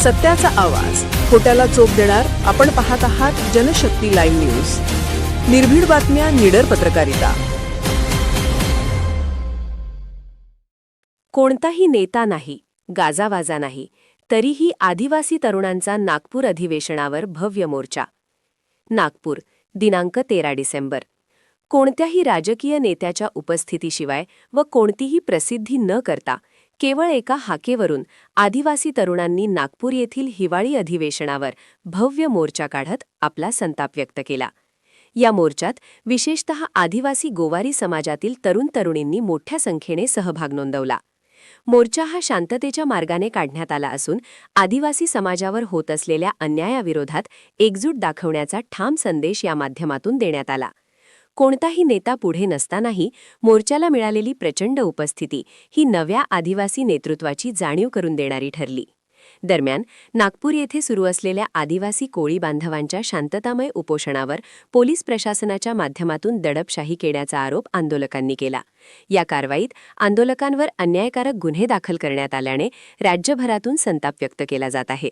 सत्याचा आवाज, खोट्याला चोप देणार. आपण पाहत आहात जनशक्ती लाईव्ह न्यूज. निर्भीड बातम्या, निडर पत्रकारिता. कोणताही नेता नाही, गाजावाजा नाही, तरीही आदिवासी तरुणांचा नागपूर अधिवेशनावर भव्य मोर्चा. नागपूर, दिनांक 13 डिसेंबर. कोणत्याही राजकीय नेत्याच्या उपस्थितीशिवाय व कोणतीही प्रसिद्धी न करता केवळ एका हाकेवरून आदिवासी तरुणांनी नागपूर येथील हिवाळी अधिवेशनावर भव्य मोर्चा काढत आपला संताप व्यक्त केला. या मोर्चात विशेषतः आदिवासी गोवारी समाजातील तरुण-तरुणींनी मोठ्या संख्येने सहभाग नोंदवला. मोर्चा हा शांततेच्या मार्गाने काढण्यात आला असून आदिवासी समाजावर होत असलेल्या अन्यायाविरोधात एकजूट दाखवण्याचा ठाम संदेश या माध्यमातून देण्यात आला. कोणताही नेता पुढे नसतानाही मोर्चाला मिळालेली प्रचंड उपस्थिती ही नव्या आदिवासी नेतृत्वाची जाणीव करून देणारी ठरली. दरम्यान नागपूर येथे सुरू असलेल्या आदिवासी कोळी बांधवांच्या शांततामय उपोषणावर पोलीस प्रशासनाच्या माध्यमातून दडपशाही केल्याचा आरोप आंदोलकांनी केला. या कारवाईत आंदोलकांवर अन्यायकारक गुन्हे दाखल करण्यात आल्याने राज्यभरातून संताप व्यक्त केला जात आहे.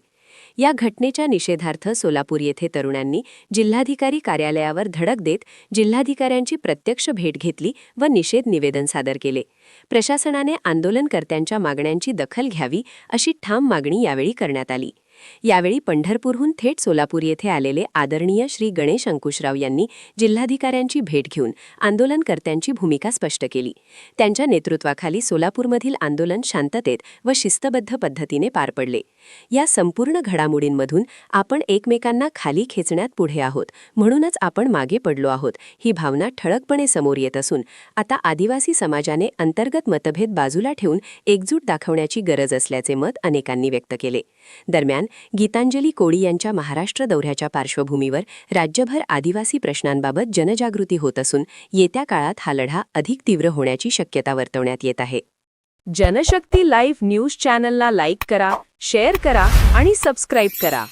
या घटनेच्या निषेधार्थ सोलापूर येथे तरुणांनी जिल्हाधिकारी कार्यालयावर धडक देत जिल्हाधिकाऱ्यांची प्रत्यक्ष भेट घेतली व निषेध निवेदन सादर केले. प्रशासनाने आंदोलनकर्त्यांच्या मागण्यांची दखल घ्यावी अशी ठाम मागणी यावेळी करण्यात आली. यावेळी पंढरपूरहून थेट सोलापूर येथे आलेले आदरणीय श्री गणेश अंकुशराव यांनी जिल्हाधिकाऱ्यांची भेट घेऊन आंदोलनकर्त्यांची भूमिका स्पष्ट केली. त्यांच्या नेतृत्वाखाली सोलापूरमधील आंदोलन शांततेत व शिस्तबद्ध पद्धतीने पार पडले. या संपूर्ण घडामोडींमधून आपण एकमेकांना खाली खेचण्यात पुढे आहोत, म्हणूनच आपण मागे पडलो आहोत ही भावना ठळकपणे समोर येत असून आता आदिवासी समाजाने अंतर्गत मतभेद बाजूला ठेवून एकजूट दाखवण्याची गरज असल्याचे मत अनेकांनी व्यक्त केले. दरम्यान गीतांजली कोळी यांच्या महाराष्ट्र दौऱ्याच्या पार्श्वभूमीवर राज्यभर आदिवासी प्रश्नांबाबत जनजागृती होत असून येत्या काळात हा लढा अधिक तीव्र होण्याची शक्यता वर्तवण्यात येत आहे. जनशक्ती लाईव्ह न्यूज चॅनलला लाईक करा, शेअर करा आणि सबस्क्राईब करा.